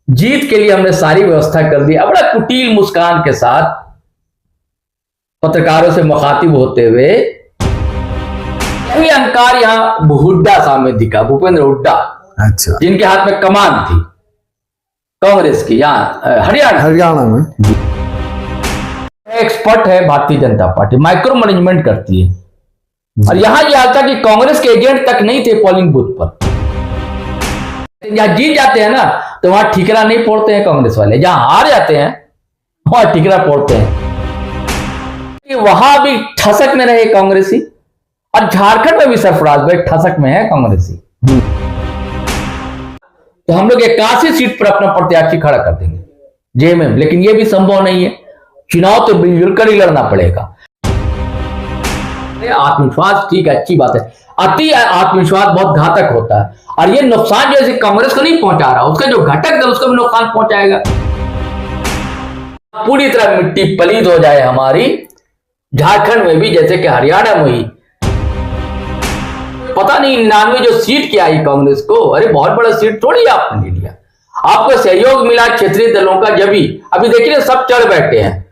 जीत के लिए हमने सारी व्यवस्था कर दी। अब बड़ा कुटिल मुस्कान के साथ पत्रकारों से मुखातिब होते हुए यही अहंकार यहां हुड्डा सामने दिखा, भूपेंद्र हुड्डा, अच्छा, जिनके हाथ में कमान थी कांग्रेस की, यहाँ हरियाणा में एक्सपर्ट है Bharatiya Janata party, micro management करती है। और यहां यह आता कि कांग्रेस के एजेंट तक नहीं थे पोलिंग बूथ पर। जहां जीत जाते हैं ना तो वहां ठिकरा नहीं फोड़ते हैं कांग्रेस वाले, जहां हार जाते हैं वहां ठिकरा फोड़ते हैं। कि वहां भी ठसक में रहे कांग्रेसी, और झारखंड में भी सरफराज भाई ठसक में है कांग्रेसी। तो हम लोग 81 सीट पर अपना प्रत्याशी खड़ा कर देंगे जेएमएम, लेकिन यह भी संभव नहीं है। चुनाव तो मिलजुल कर ही लड़ना पड़ेगा। आत्मविश्वास ठीक है, अच्छी बात है, अति आत्मविश्वास बहुत घातक होता है, और ये नुकसान जो है कांग्रेस को नहीं पहुंचा रहा, उसका जो घटक है उसको भी नुकसान पहुंचाएगा। पूरी तरह मिट्टी पलीद हो जाए हमारी झारखंड में भी, जैसे कि हरियाणा में ही। पता नहीं 99 जो सीट क्या आई कांग्रेस को, अरे बहुत बड़ा सीट थोड़ी आपने ले लिया। आपको सहयोग मिला क्षेत्रीय दलों का, जब ही अभी देखिए सब चढ़ बैठे हैं।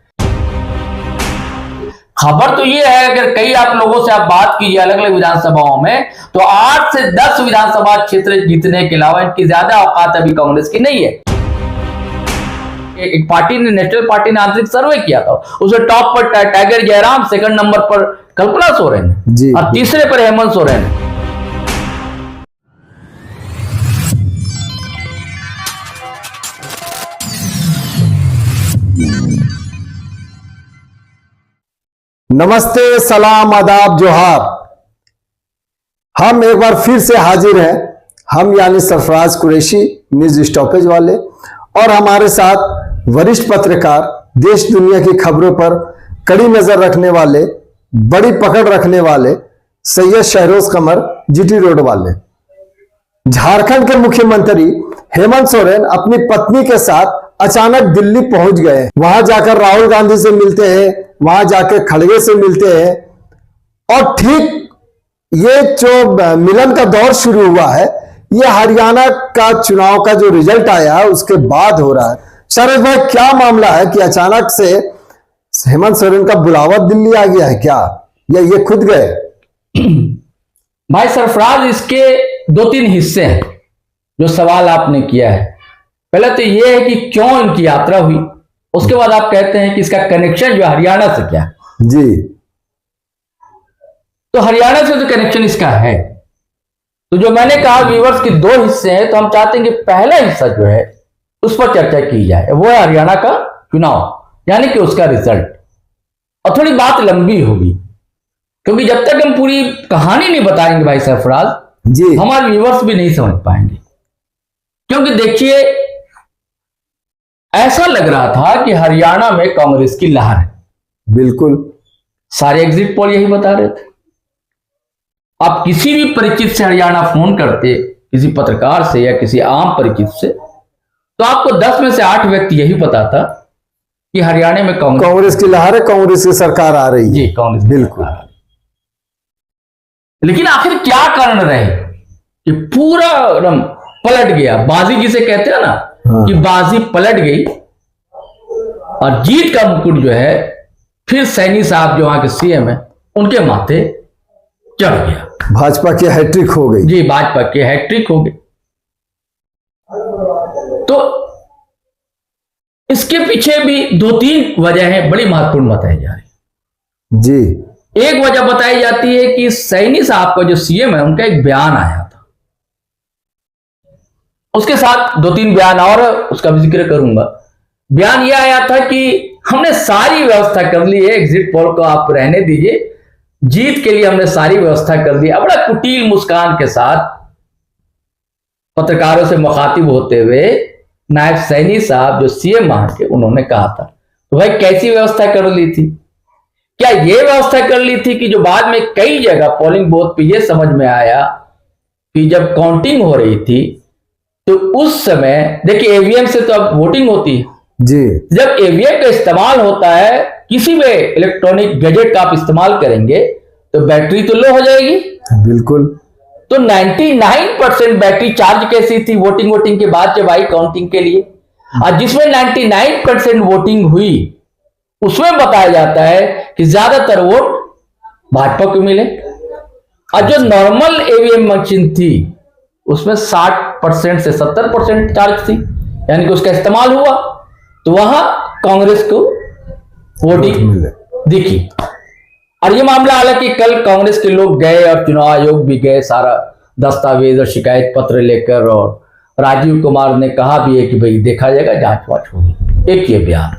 खबर तो ये है, अगर कई आप लोगों से आप बात कीजिए अलग अलग विधानसभाओं में, तो 8 से 10 विधानसभा क्षेत्र जीतने के अलावा इनकी ज्यादा औकात अभी कांग्रेस की नहीं है। एक पार्टी ने, नेशनल पार्टी ने आंतरिक सर्वे किया था, उसमें टॉप पर टाइगर जयराम, सेकंड नंबर पर कल्पना सोरेन और तीसरे पर हेमंत सोरेन। नमस्ते, सलाम, आदाब, जोहार। हम एक बार फिर से हाजिर हैं, हम यानी सरफराज कुरैशी, न्यूज स्टॉपेज वाले, और हमारे साथ वरिष्ठ पत्रकार, देश दुनिया की खबरों पर कड़ी नजर रखने वाले, बड़ी पकड़ रखने वाले सैयद शहरोज कमर, जीटी रोड वाले। झारखंड के मुख्यमंत्री हेमंत सोरेन अपनी पत्नी के साथ अचानक दिल्ली पहुंच गए। वहां जाकर राहुल गांधी से मिलते हैं, वहां जाकर खड़गे से मिलते हैं, और ठीक ये जो मिलन का दौर शुरू हुआ है, ये हरियाणा का चुनाव का जो रिजल्ट आया है उसके बाद हो रहा है। शरद भाई, क्या मामला है कि अचानक से हेमंत सोरेन का बुलावा दिल्ली आ गया है क्या, या ये खुद गए? भाई सरफराज, इसके 2-3 हिस्से हैं जो सवाल आपने किया है। पहले तो यह है कि क्यों इनकी यात्रा हुई, उसके बाद आप कहते हैं कि इसका कनेक्शन जो हरियाणा से क्या जी। तो हरियाणा से तो कनेक्शन इसका है। तो जो मैंने कहा व्यूअर्स की 2 हिस्से हैं, तो हम चाहते हैं कि पहला हिस्सा जो है उस पर चर्चा की जाए, वो है हरियाणा का चुनाव, यानी कि उसका रिजल्ट। और थोड़ी बात लंबी होगी, क्योंकि जब तक हम पूरी कहानी नहीं बताएंगे भाई सरफराज जी, हमारे व्यूअर्स भी नहीं समझ पाएंगे। क्योंकि देखिए, ऐसा लग रहा था कि हरियाणा में कांग्रेस की लहर है। बिल्कुल, सारे एग्जिट पोल यही बता रहे थे। आप किसी भी परिचित से हरियाणा फोन करते, किसी पत्रकार से या किसी आम परिचित से, तो आपको 10 में से 8 व्यक्ति यही बताता कि हरियाणा में कांग्रेस की लहर है, कांग्रेस की सरकार आ रही है। जी, कांग्रेस बिल्कुल। लेकिन आखिर क्या कारण रहे कि पूरा पलट गया? बाजी जिसे कहते हैं ना, हाँ, कि बाजी पलट गई और जीत का मुकुट जो है फिर सैनी साहब जो वहां के सीएम है उनके माथे चढ़ गया। भाजपा की हैट्रिक हो गई। जी, भाजपा की हैट्रिक हो गई। तो इसके पीछे भी 2-3 वजह है, बड़ी महत्वपूर्ण बताई जा रही जी। एक वजह बताई जाती है कि सैनी साहब का जो सीएम है उनका एक बयान आया था, उसके साथ 2-3 बयान और उसका भी जिक्र करूंगा। बयान यह आया था कि हमने सारी व्यवस्था कर ली है, एग्जिट पोल को आप रहने दीजिए, जीत के लिए हमने सारी व्यवस्था कर दी। बड़ा कुटिल मुस्कान के साथ पत्रकारों से मुखातिब होते हुए नायब सैनी साहब जो सीएम वहां के, उन्होंने कहा था, तो भाई कैसी व्यवस्था कर ली थी? क्या यह व्यवस्था कर ली थी कि जो बाद में कई जगह पोलिंग बूथ पे यह समझ में आया कि जब काउंटिंग हो रही थी तो उस समय देखिए ईवीएम से तो अब वोटिंग होती है जी, जब ईवीएम का इस्तेमाल होता है, किसी भी इलेक्ट्रॉनिक गैजेट का आप इस्तेमाल करेंगे तो बैटरी तो लो हो जाएगी। बिल्कुल। तो 99% बैटरी चार्ज कैसी थी वोटिंग के बाद जब आई काउंटिंग के लिए? और जिसमें 99% वोटिंग हुई, उसमें बताया जाता है कि ज्यादातर वोट भाजपा को मिले। और जो नॉर्मल ईवीएम मशीन थी उसमें 60% से 70% चार्ज थी, यानी कि उसका इस्तेमाल हुआ, तो वहां कांग्रेस को वोटिंग दिखी। और ये मामला हालांकि कल कांग्रेस के लोग गए और चुनाव आयोग भी गए, सारा दस्तावेज और शिकायत पत्र लेकर, और राजीव कुमार ने कहा भी है कि भाई देखा जाएगा, जांच वाच होगी, एक ये बयान।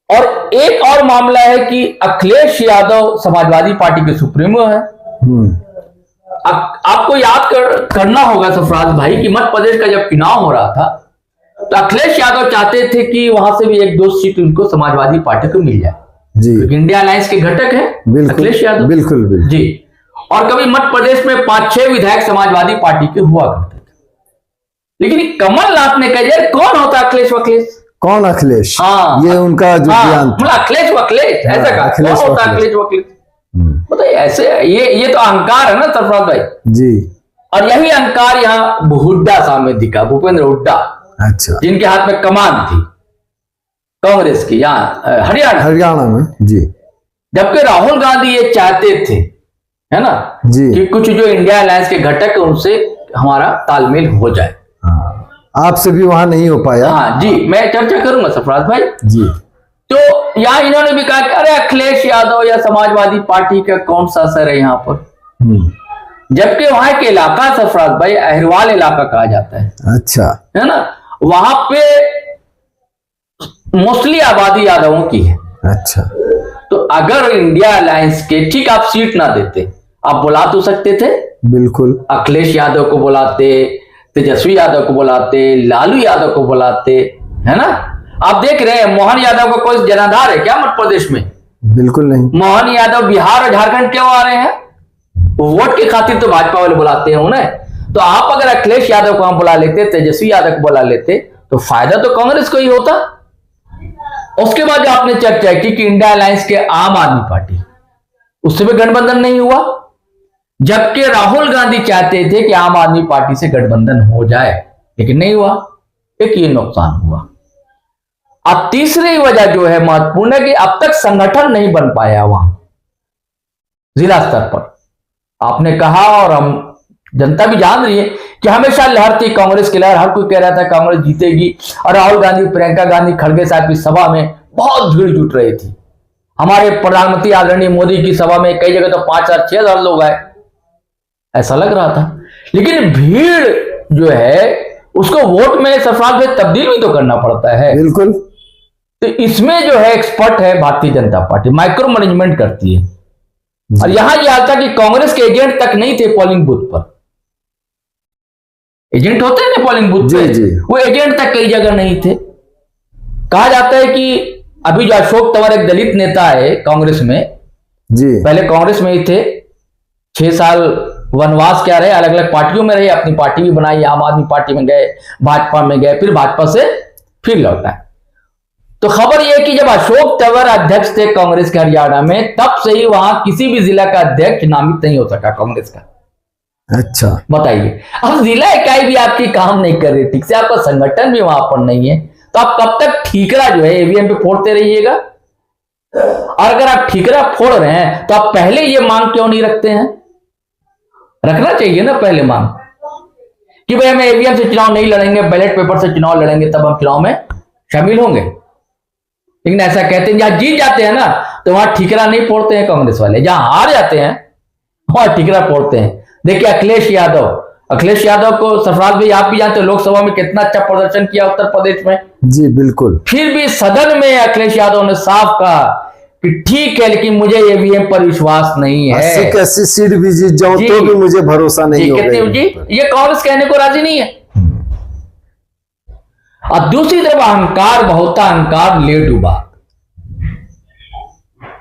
और एक और मामला है कि अखिलेश यादव समाजवादी पार्टी के सुप्रीमो है। आपको याद करना होगा सरफराज भाई कि मध्य प्रदेश का जब चुनाव हो रहा था तो अखिलेश यादव चाहते थे कि वहां से भी 1-2 सीट उनको समाजवादी पार्टी को मिल जाए जी, तो इंडिया अलायंस के घटक है अखिलेश यादव। बिल्कुल बिल्कुल जी। और कभी मध्य प्रदेश में 5-6 विधायक समाजवादी पार्टी के हुआ करते थे, लेकिन कमलनाथ ने कहा यार कौन होता अखिलेश वखिलेश, कौन अखिलेश, हाँ ये उनका जो बयान था, अखिलेश वखिलेश ऐसा कहा, कौन होता अखिलेश वखिलेश, मतलब ऐसे ये तो अहंकार है ना सरफराज भाई जी। और यही अहंकार यहाँ हुड्डा साहब में दिखा, भूपेंद्र हुड्डा, अच्छा, जिनके हाथ में कमान थी कांग्रेस की यहाँ हरियाणा में जी। जबकि राहुल गांधी ये चाहते थे, है ना जी, कि कुछ जो इंडिया अलायंस के घटक है उनसे हमारा तालमेल हो जाए। आपसे भी वहां नहीं हो पाया। हाँ जी, मैं चर्चा करूंगा सरफराज भाई जी। तो यहाँ इन्होंने भी कहा कि अरे अखिलेश यादव या समाजवादी पार्टी का कौन सा असर है यहाँ पर, जबकि वहां के इलाका सरफराज भाई अहिरवाल इलाका कहा जाता है, अच्छा है ना, वहां पे मोस्टली आबादी यादवों की है। अच्छा, तो अगर इंडिया अलायंस के ठीक आप सीट ना देते, आप बुला तो सकते थे, बिल्कुल अखिलेश यादव को बुलाते, तेजस्वी यादव को बुलाते, लालू यादव को बुलाते, है ना। आप देख रहे हैं मोहन यादव का कोई जनाधार है क्या मध्य प्रदेश में? बिल्कुल नहीं। मोहन यादव बिहार और झारखंड क्यों आ रहे हैं? वोट की खातिर तो भाजपा वाले बुलाते हैं उन्हें। तो आप अगर अखिलेश यादव को बुला लेते, तेजस्वी यादव को बुला लेते, तो फायदा तो कांग्रेस को ही होता। उसके बाद आपने चर्चा की कि इंडिया अलायंस के आम आदमी पार्टी, उससे भी गठबंधन नहीं हुआ, जबकि राहुल गांधी चाहते थे कि आम आदमी पार्टी से गठबंधन हो जाए, लेकिन नहीं हुआ। एक ये नुकसान हुआ। अब तीसरी वजह जो है महत्वपूर्ण है कि अब तक संगठन नहीं बन पाया वहां जिला स्तर पर। आपने कहा और हम जनता भी जान रही है कि हमेशा लहर थी कांग्रेस की लहर, हर कोई कह रहा था कांग्रेस जीतेगी, और राहुल गांधी, प्रियंका गांधी खड़गे साहब की सभा में बहुत भीड़ जुट रही थी। हमारे प्रधानमंत्री आदरणीय मोदी की सभा में कई जगह तो 5,000-6,000 लोग आए, ऐसा लग रहा था। लेकिन भीड़ जो है उसको वोट में सरफराज में तब्दील भी तो करना पड़ता है। बिल्कुल। तो इसमें जो है एक्सपर्ट है Bharatiya Janata party, micro management करती है। और यहां यह हाल था कि कांग्रेस के एजेंट तक नहीं थे पोलिंग बूथ पर। एजेंट होते हैं ना पोलिंग बूथ पे, वो एजेंट तक कई जगह नहीं थे। कहा जाता है कि अभी जो अशोक तंवर एक दलित नेता है कांग्रेस में जी, पहले कांग्रेस में ही थे, 6 साल वनवास क्या रहे, अलग अलग पार्टियों में रहे, अपनी पार्टी भी बनाई, आम आदमी पार्टी में गए, भाजपा में गए, फिर भाजपा से फिर लौटा। तो खबर यह कि जब अशोक तंवर अध्यक्ष थे कांग्रेस के हरियाणा में, तब से ही वहां किसी भी जिला का अध्यक्ष नामित नहीं हो सका कांग्रेस का। अच्छा, बताइए, अब जिला इकाई भी आपकी काम नहीं कर रही ठीक से, आपका संगठन भी वहां पर नहीं है, तो आप कब तक ठीकरा जो है ईवीएम पे फोड़ते रहिएगा? और अगर आप ठीकरा फोड़ रहे हैं तो आप पहले ये मांग क्यों नहीं रखते हैं? रखना चाहिए ना पहले मांग कि भाई हमें ईवीएम से चुनाव नहीं लड़ेंगे, बैलेट पेपर से चुनाव लड़ेंगे, तब हम चुनाव में शामिल होंगे। लेकिन ऐसा कहते हैं, जहां जीत जाते हैं ना तो वहां ठीकरा नहीं फोड़ते हैं कांग्रेस वाले, जहां हार जाते हैं वहां ठीकरा फोड़ते हैं। देखिए अखिलेश यादव को सरफराज भाई आप भी जानते हो, लोकसभा में कितना अच्छा प्रदर्शन किया उत्तर प्रदेश में जी, बिल्कुल। फिर भी सदन में अखिलेश यादव ने साफ कहा कि ठीक है, लेकिन मुझे ईवीएम पर विश्वास नहीं है, 80 सीट भी जीत जाऊं तो भी मुझे भरोसा नहीं होगा जी। ये कांग्रेस कहने को राजी नहीं है। और दूसरी तरफ अहंकार, बहुत अहंकार ले डूबा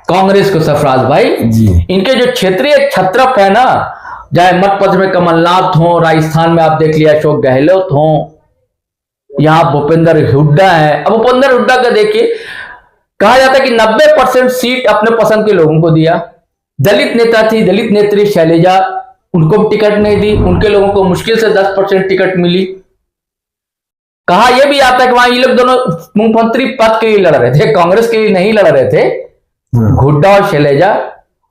कांग्रेस को सरफराज भाई जी। इनके जो क्षेत्रीय छत्रप है ना, चाहे मध्य प्रदेश में कमलनाथ हो, राजस्थान में आप देख लिया अशोक गहलोत हो, यहां भूपेंद्र हुड्डा है। अब भूपेंद्र हुड्डा का देखिए, कहा जाता है कि 90% सीट अपने पसंद के लोगों को दिया। दलित नेता थी, दलित नेत्री शैलजा, उनको टिकट नहीं दी, उनके लोगों को मुश्किल से 10% टिकट मिली। कहा यह भी आता है कि वहां ये लोग दोनों मुख्यमंत्री पद के लिए लड़ रहे थे, कांग्रेस के लिए नहीं लड़ रहे थे। हुड्डा और शैलजा,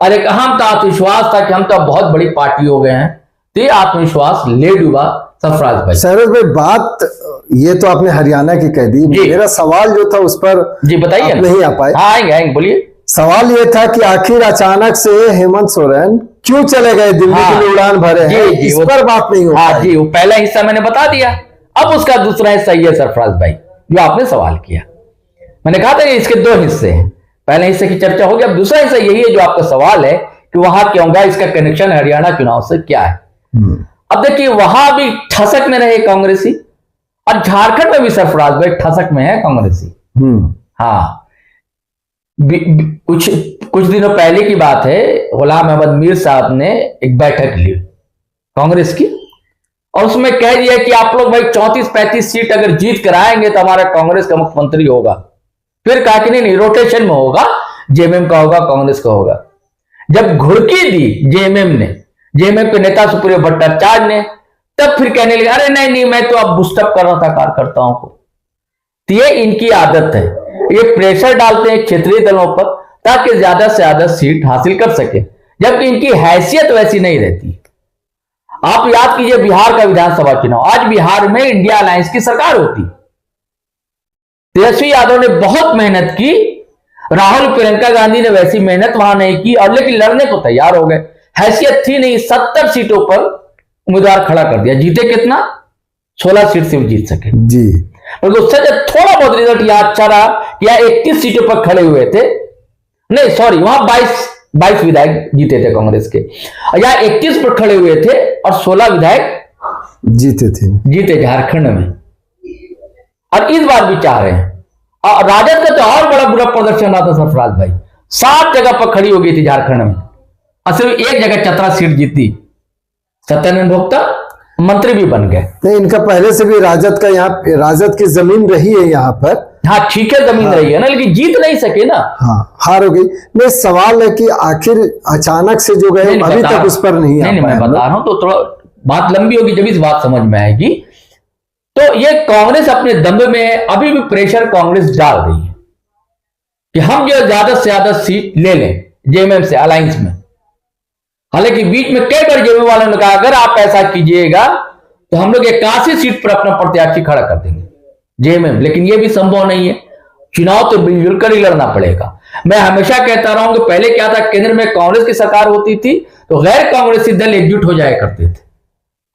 और एक अहम था आत्मविश्वास था कि हम तो बहुत बड़ी पार्टी हो गए हैं, तो ये आत्मविश्वास ले डूबा सरफराज भाई। सरफराज भाई, बात ये तो आपने हरियाणा की कह दी, मेरा सवाल जो था उस पर जी बताइए। नहीं आ पाए। हाँ आएंगे, बोलिए। सवाल ये था कि आखिर अचानक से हेमंत सोरेन क्यों चले गए दिल्ली के लिए उड़ान भरे हैं, इस पर बात नहीं हो हाँ जी, वो पहला हिस्सा मैंने बता दिया, अब उसका दूसरा हिस्सा ये सरफराज भाई जो आपने सवाल किया। मैंने कहा था कि इसके दो हिस्से हैं, पहले हिस्से की चर्चा होगी, अब दूसरा हिस्सा यही है जो आपका सवाल है कि वहां क्यों गया, इसका कनेक्शन हरियाणा चुनाव से क्या है। अब देखिए, वहां भी ठसक में रहे कांग्रेसी, और झारखंड में भी सरफराज भाई ठसक में है कांग्रेसी। हाँ, कुछ दिनों पहले की बात है, गुलाम अहमद मीर साहब ने एक बैठक ली कांग्रेस की, और उसमें कह दिया कि आप लोग भाई 34-35 सीट अगर जीत कर आएंगे तो हमारा कांग्रेस का मुख्यमंत्री होगा। फिर कहा कि नहीं, रोटेशन में होगा, जेएमएम का होगा, कांग्रेस का होगा। जब घुड़की दी जेएमएम के नेता सुप्रियो भट्टाचार्य ने, तब फिर कहने लगे अरे नहीं, मैं तो अब बुस्टअप कर रहा था कार्यकर्ताओं को। तो ये इनकी आदत है, ये प्रेशर डालते हैं क्षेत्रीय दलों पर ताकि ज्यादा से ज्यादा सीट हासिल कर सके, जबकि इनकी हैसियत वैसी नहीं रहती। आप याद कीजिए बिहार का विधानसभा चुनाव, आज बिहार में इंडिया अलायंस की सरकार होती, तेजस्वी यादव ने बहुत मेहनत की, राहुल प्रियंका गांधी ने वैसी मेहनत वहां नहीं की, और लेकिन लड़ने को तैयार हो गए। हैसियत थी नहीं, 70 सीटों पर उम्मीदवार खड़ा कर दिया, जीते कितना, 16 सीट से जीत सके जी। उससे जब थोड़ा बहुत रिजल्ट यहां अच्छा रहा, या 31 सीटों पर खड़े हुए थे, नहीं सॉरी, वहां 22 विधायक जीते थे कांग्रेस के, या 31 पर खड़े हुए थे और 16 विधायक जीते झारखंड में। और इस बार भी चाह रहे हैं, और राजद का तो और बड़ा बुरा प्रदर्शन रहा था सरफराज भाई, 7 जगह पर खड़ी हो गई थी झारखंड में, और सिर्फ एक जगह चतरा सीट जीती, सत्यानंद भोक्ता मंत्री भी बन गए। नहीं, इनका पहले से भी राजद की जमीन रही है यहाँ पर। हाँ ठीक है, जमीन रही है ना, लेकिन जीत नहीं सके ना। हाँ, हार हो गई। नहीं, सवाल है कि आखिर अचानक से जो गए अभी तक उस पर नहीं मैं बता रहा हूं, तो थोड़ा बात लंबी होगी, जब इस बात समझ में आएगी। तो ये कांग्रेस अपने दम में अभी भी प्रेशर कांग्रेस डाल रही है कि हम जो ज्यादा से ज्यादा सीट ले लें जेएमएम से, अलायंस में। हालांकि बीच में कई बार जेएमएम वालों ने कहा अगर आप ऐसा कीजिएगा तो हम लोग 81 सीट पर अपना प्रत्याशी खड़ा कर देंगे जेएमएम, लेकिन यह भी संभव नहीं है, चुनाव तो मिलजुल कर ही लड़ना पड़ेगा। मैं हमेशा कहता रहा हूं कि पहले क्या था, केंद्र में कांग्रेस की सरकार होती थी तो गैर कांग्रेसी दल एकजुट हो जाया करते थे,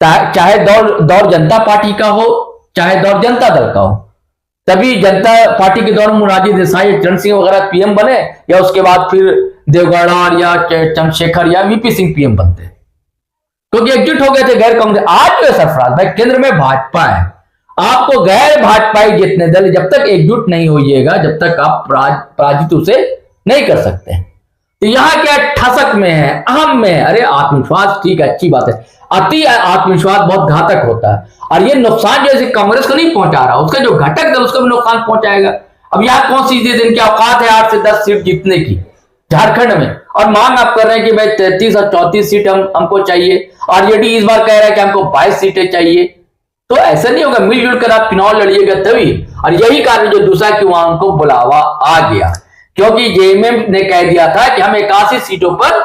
चाहे दौर जनता पार्टी का हो चाहे दौर जनता दल का हो। तभी जनता पार्टी के दौर में मोरारजी देसाई, चरण सिंह वगैरह पीएम बने, या उसके बाद फिर देवगौड़ा या चंद्रशेखर या वीपी सिंह पीएम बनते, क्योंकि एकजुट हो गए थे गैर कांग्रेस। आज जो है सरफराज भाई, केंद्र में भाजपा है, आपको गैर भाजपाई जितने दल जब तक एकजुट नहीं होइएगा, जब तक आप पराजित उसे नहीं कर सकते। तो यहां क्या ठसक में है, अहम में है। अरे आत्मविश्वास ठीक है, अच्छी बात है, अति आत्मविश्वास बहुत घातक होता है, और ये नुकसान जैसे कांग्रेस को नहीं पहुंचा रहा, उसका जो घटक दल उसको भी नुकसान पहुंचाएगा। अब यहां कौन सी दिन की औकात है 8 से 10 सीट जीतने की झारखंड में, और मांग आप कर रहे हैं कि भाई 33 और 34 सीट हमको चाहिए, और यदि इस बार कह रहा है कि हमको 22 सीटें चाहिए, तो ऐसा नहीं होगा। मिलजुल कर आप चुनाव लड़िएगा तभी। और यही कारण जो दूसरा कि वहां उनको बुलावा आ गया, क्योंकि जेएमएम ने कह दिया था कि हम 81 सीटों पर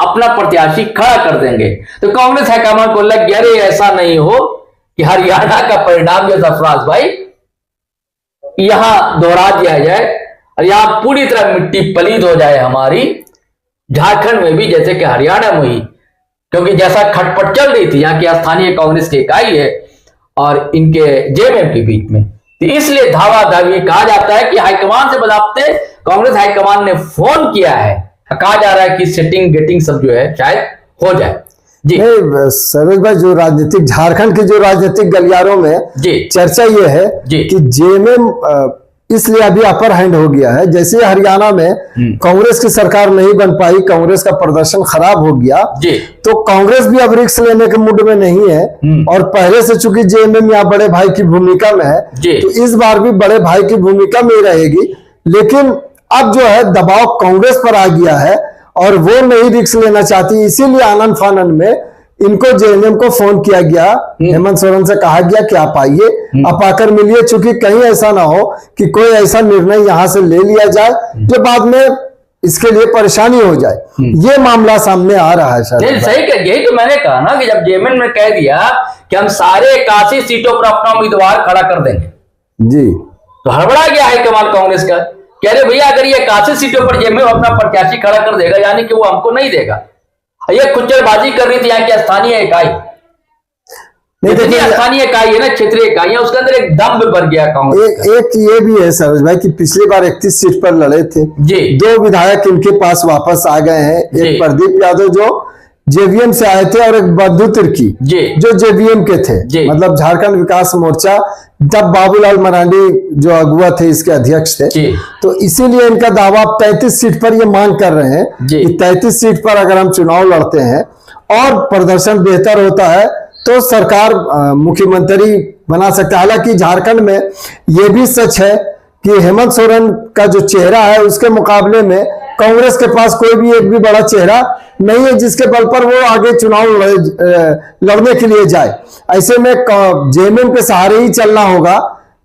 अपना प्रत्याशी खड़ा कर देंगे। तो कांग्रेस हाईकमान को लग गया अरे ऐसा नहीं हो कि हरियाणा का परिणाम जो सरफराज भाई यहां दोहरा दिया जाए और यहां पूरी तरह मिट्टी पलीद हो जाए हमारी, झारखंड में भी जैसे कि हरियाणा में ही, क्योंकि जैसा खटपट चल रही थी यहाँ की स्थानीय कांग्रेस की इकाई है और इनके जेएमएम के बीच में, तो इसलिए धावा धावी कहा जाता है कि हाईकमान से बजाते कांग्रेस हाईकमान ने फोन किया है, कहा जा रहा है कि सेटिंग गेटिंग सब जो है शायद हो जाए। जी सरोज भाई, जो राजनीतिक झारखंड के जो राजनीतिक गलियारों में जी चर्चा ये है कि जेएमएम इसलिए अभी अपर हैंड हो गया है, जैसे हरियाणा में कांग्रेस की सरकार नहीं बन पाई, कांग्रेस का प्रदर्शन खराब हो गया, तो कांग्रेस भी अब रिस्क लेने के मूड में नहीं है, और पहले से चूंकि जेएमएम यहाँ बड़े भाई की भूमिका में है, तो इस बार भी बड़े भाई की भूमिका में रहेगी। लेकिन अब जो है दबाव कांग्रेस पर आ गया है और वो नहीं रिस्क लेना चाहती, इसीलिए आनन फानन में इनको जेएमएम को फोन किया गया, हेमंत सोरेन से कहा गया कि आप आइए, आप आकर मिलिए, चूंकि कहीं ऐसा ना हो कि कोई ऐसा निर्णय यहां से ले लिया जाए जो बाद में इसके लिए परेशानी हो जाए। ये मामला सामने आ रहा है सर। सही कह, यही तो मैंने कहा ना कि जब जेएमएम ने कह दिया कि हम सारे 81 सीटों पर अपना उम्मीदवार खड़ा कर देंगे जी, तो हड़बड़ा गया हाईकमान कांग्रेस का। कह रहे भैया अगर ये 81 सीटों पर जेएमएम अपना प्रत्याशी खड़ा कर देगा यानी कि वो हमको नहीं देगा। ये खुच्चरबाजी कर रही थी यहाँ की स्थानीय इकाई, जितनी स्थानीय इकाई है ना, क्षेत्रीय इकाई, उसके अंदर एक दम्भ भर गया कांग्रेस। एक ये भी है सरोज भाई कि पिछली बार 31 सीट पर लड़े थे जी, 2 विधायक इनके पास वापस आ गए हैं, एक प्रदीप यादव जो जेवीएम से आए थे और एक बद्दू तिर्की जो जेवीएम के थे, मतलब झारखंड विकास मोर्चा, तब बाबूलाल मरांडी जो अगुआ थे इसके अध्यक्ष थे। तो इसीलिए इनका दावा 33 सीट पर ये मांग कर रहे हैं कि 33 सीट पर अगर हम चुनाव लड़ते हैं और प्रदर्शन बेहतर होता है तो सरकार मुख्यमंत्री बना सकता है। हालांकि झारखंड में ये भी सच है कि हेमंत सोरेन का जो चेहरा है उसके मुकाबले में कांग्रेस के पास कोई भी एक भी बड़ा चेहरा नहीं है जिसके बल पर वो आगे चुनाव लड़ने के लिए जाए। ऐसे में जेएमएम के सहारे ही चलना होगा,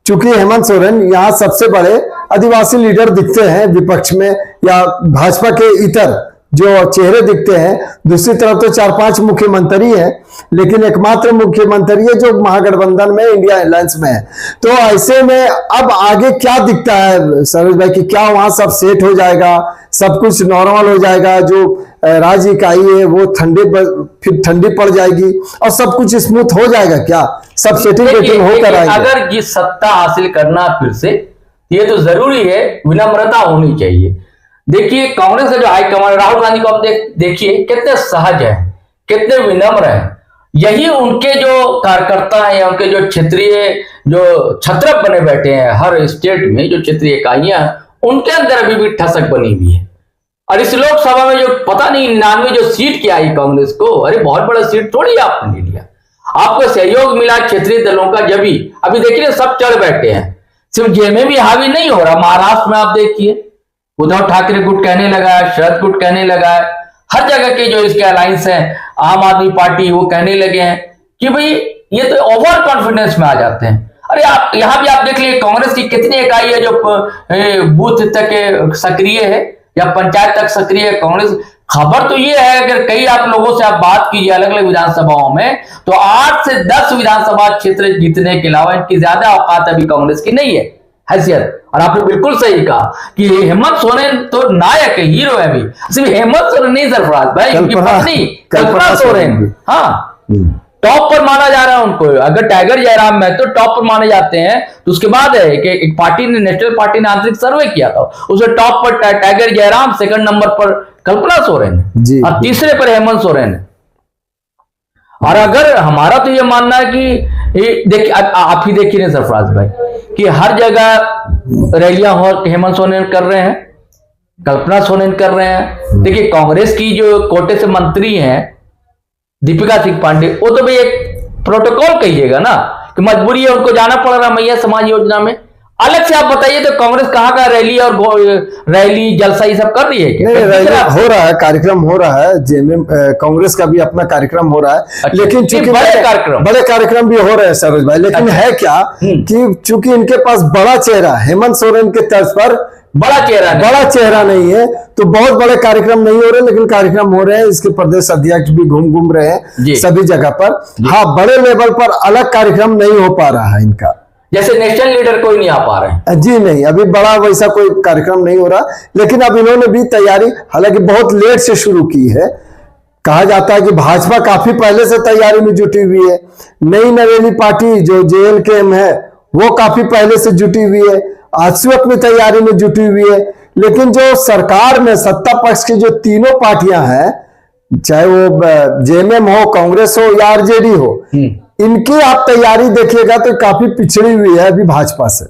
चूंकि हेमंत सोरेन यहाँ सबसे बड़े आदिवासी लीडर दिखते हैं विपक्ष में या भाजपा के इतर जो चेहरे दिखते हैं। दूसरी तरफ तो 4-5 मुख्यमंत्री हैं, लेकिन एकमात्र मुख्यमंत्री है जो महागठबंधन में इंडिया अलायंस में है। तो ऐसे में अब आगे क्या दिखता है सरोज भाई कि क्या वहां सब सेट हो जाएगा, सब कुछ नॉर्मल हो जाएगा, जो राज्य इकाई है वो फिर ठंडी पड़ जाएगी और सब कुछ स्मूथ हो जाएगा, क्या सब सेटिंग होकर आएगा? अगर ये सत्ता हासिल करना फिर से, ये तो जरूरी है, विनम्रता होनी चाहिए। देखिए कांग्रेस का जो हाईकमान राहुल गांधी को आप देखिए कितने सहज है, कितने विनम्र है। यही उनके जो कार्यकर्ता हैं या उनके जो क्षेत्रीय जो छत्रप बने बैठे हैं हर स्टेट में, जो क्षेत्रीय इकाइयां, उनके अंदर अभी भी ठसक बनी हुई है। और इस लोकसभा में जो पता नहीं 99 जो सीट क्या आई कांग्रेस को, अरे बहुत बड़ा सीट थोड़ी आपने ले लिया, आपको सहयोग मिला क्षेत्रीय दलों का। जब भी अभी देखिए सब चढ़ बैठे हैं, सिर्फ जेएमएम भी हावी नहीं हो रहा। महाराष्ट्र में आप देखिए उद्धव ठाकरे गुट कहने लगा है, शरद गुट कहने लगा है, हर जगह के जो इसके अलायंस हैं, आम आदमी पार्टी, वो कहने लगे हैं कि भाई ये तो ओवर कॉन्फिडेंस में आ जाते हैं। अरे आप यहां भी आप देख लीजिए कांग्रेस की कितनी इकाई है जो बूथ तक सक्रिय है या पंचायत तक सक्रिय है कांग्रेस। खबर तो ये है, अगर कई आप लोगों से आप बात कीजिए अलग अलग विधानसभाओं में, तो 8 से 10 विधानसभा क्षेत्र जीतने के अलावा इनकी ज्यादा औकात अभी कांग्रेस की नहीं है, हैसियत। और आपने बिल्कुल सही कहा कि हेमंत सोरेन तो नायक है, हीरो है। अभी सिर्फ हेमंत सोरेन नहीं सरफराज भाई, उनकी पत्नी कल्पना सोरेन, हाँ, टॉप पर माना जा रहा है उनको। अगर टाइगर जयराम में तो टॉप पर माने जाते हैं, तो उसके बाद है कि एक पार्टी ने, नेशनल पार्टी ने आंतरिक सर्वे किया था, उसमें टॉप पर टाइगर जयराम, सेकंड नंबर पर कल्पना सोरेन और तीसरे पर हेमंत सोरेन। और अगर हमारा तो ये मानना है कि देखिए आप ही देखिए ना सरफराज भाई कि हर जगह रैलियां हो, हेमंत सोरेन कर रहे हैं, कल्पना सोरेन कर रहे हैं। देखिए कांग्रेस की जो कोटे से मंत्री हैं दीपिका सिंह पांडे, वो तो भाई एक प्रोटोकॉल कहिएगा ना कि मजबूरी है, उनको जाना पड़ रहा मैया समाज योजना में। अलग से आप बताइए तो कांग्रेस कहाँ का रैली और रैली जलसा ये सब कर रही है क्या? हो रहा है, कार्यक्रम हो रहा है, जेएमएम कांग्रेस का भी अपना कार्यक्रम हो रहा है। अच्छा, लेकिन चूंकि बड़े कार्यक्रम भी हो रहे हैं सरोज भाई, लेकिन है क्या कि चूंकि इनके पास बड़ा चेहरा हेमंत सोरेन के तर्ज पर बड़ा चेहरा नहीं है, तो बहुत बड़े कार्यक्रम नहीं हो रहे, लेकिन कार्यक्रम हो रहे हैं। इसके प्रदेश अध्यक्ष भी घूम रहे हैं सभी जगह पर। हाँ, बड़े लेवल पर अलग कार्यक्रम नहीं हो पा रहा है इनका, जैसे नेशनल लीडर कोई नहीं आ पा रहे हैं। जी नहीं, अभी बड़ा वैसा कोई कार्यक्रम नहीं हो रहा, लेकिन अब इन्होंने भी तैयारी हालांकि बहुत लेट से शुरू की है। कहा जाता है कि भाजपा काफी पहले से तैयारी में जुटी हुई है, नई नवेली पार्टी जो जेएलकेएम है वो काफी पहले से जुटी हुई है, आजसू अपनी तैयारी में जुटी हुई है। लेकिन जो सरकार में सत्ता पक्ष की जो तीनों पार्टियां हैं, चाहे वो जेएमएम हो, कांग्रेस हो या आरजेडी हो, इनकी आप तैयारी देखिएगा तो काफी पिछड़ी हुई है अभी भाजपा से।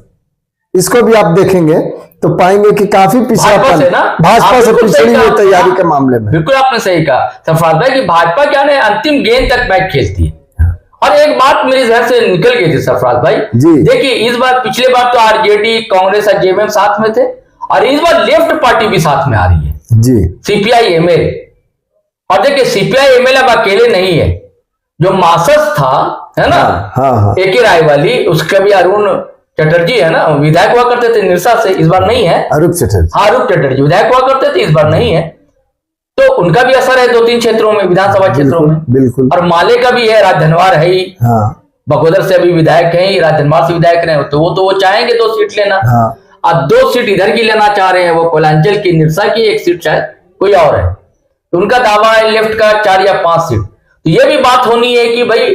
इसको भी आप देखेंगे तो पाएंगे कि काफी पिछड़ापन भाजपा से पिछड़ी हुई तैयारी के मामले में। बिल्कुल आपने सही कहा सरफराज भाई कि भाजपा क्या है, अंतिम गेंद तक मैच खेलती है। और एक बात मेरे घर से निकल गई थी सरफराज भाई, देखिए इस बार, पिछले बार तो आरजेडी, कांग्रेस और जेएमएम साथ में थे, और इस बार लेफ्ट पार्टी भी साथ में आ रही है जी, सीपीआई एमएल। और देखिए सीपीआई एमएल अब अकेले नहीं है, जो मासस था, है ना, हाँ हाँ एक ही राय वाली, उसका भी अरुण चटर्जी है ना, विधायक हुआ करते थे निरसा से, इस बार नहीं है। अरूप चटर्जी, हाँ, अरूप चटर्जी विधायक हुआ करते थे, इस बार नहीं है। तो उनका भी असर है 2-3 क्षेत्रों में, विधानसभा क्षेत्रों में। बिल्कुल। और माले का भी है, राजधनवार है ही, हाँ बगोदर से अभी विधायक है ही, राजधनवार से विधायक रहे, तो वो चाहेंगे 2 सीट लेना। हाँ और 2 सीट इधर की लेना चाह रहे हैं, वो कोयलांचल की निरसा की, 1 सीट शायद कोई और है। तो उनका दावा है लेफ्ट का 4 या 5 सीट। तो ये भी बात होनी है कि भाई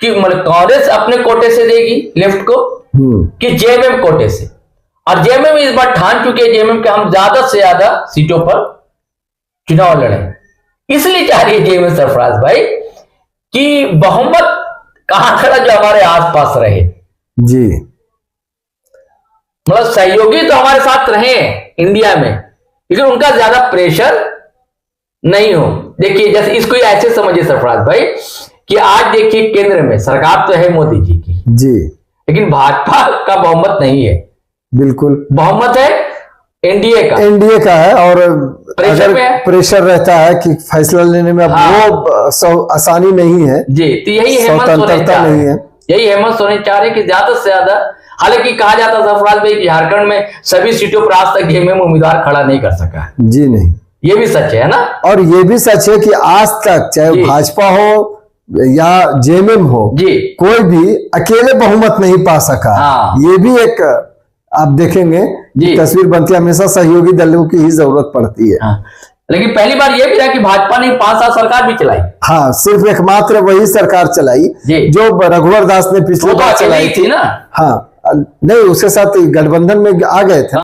कि मतलब कांग्रेस अपने कोटे से देगी लेफ्ट को कि जेएमएम कोटे से। और जेएमएम इस बार ठान चुके हैं जेएमएम के हम ज्यादा से ज्यादा सीटों पर चुनाव लड़े, इसलिए चाह रही है जेएमएम सरफराज भाई कि बहुमत कहां खड़ा जो हमारे आसपास रहे। जी, मतलब सहयोगी तो हमारे साथ रहे इंडिया में, लेकिन उनका ज्यादा प्रेशर नहीं हो। देखिए जैसे इसको ऐसे समझिए सरफराज भाई कि आज देखिए केंद्र में सरकार तो है मोदी जी की, जी, लेकिन भाजपा का बहुमत नहीं है, बिल्कुल बहुमत है एनडीए का। एनडीए का है, और प्रेशर अगर पे है। प्रेशर रहता है कि फैसला लेने में अब हाँ। वो आसानी नहीं है जी, तो यही हेमंत सोरेन स्वतंत्रता चाह रहे नहीं हैं। है। यही हेमंत सोरेन चाह रहे हैं कि ज्यादा से ज्यादा, हालांकि कहा जाता था सरफराज भाई कि झारखंड में सभी सीटों पर आज तक जेएमएम उम्मीदवार खड़ा नहीं कर सका है। जी नहीं, ये भी सच है ना। और ये भी सच है कि आज तक चाहे जी। भाजपा हो या जेएमएम हो, जी, कोई भी अकेले बहुमत नहीं पा सका। हाँ। ये भी एक आप देखेंगे जी। तस्वीर बनती है, हमेशा सहयोगी दलों की ही जरूरत पड़ती है। हाँ। लेकिन पहली बार ये भी रहा कि भाजपा ने 5 साल सरकार भी चलाई। हाँ, सिर्फ एकमात्र वही सरकार चलाई जी। जो रघुवर दास ने पिछले वो तो बार अकेले चलाई ही थी ना। हाँ, नहीं उसके साथ गठबंधन में आ गए थे।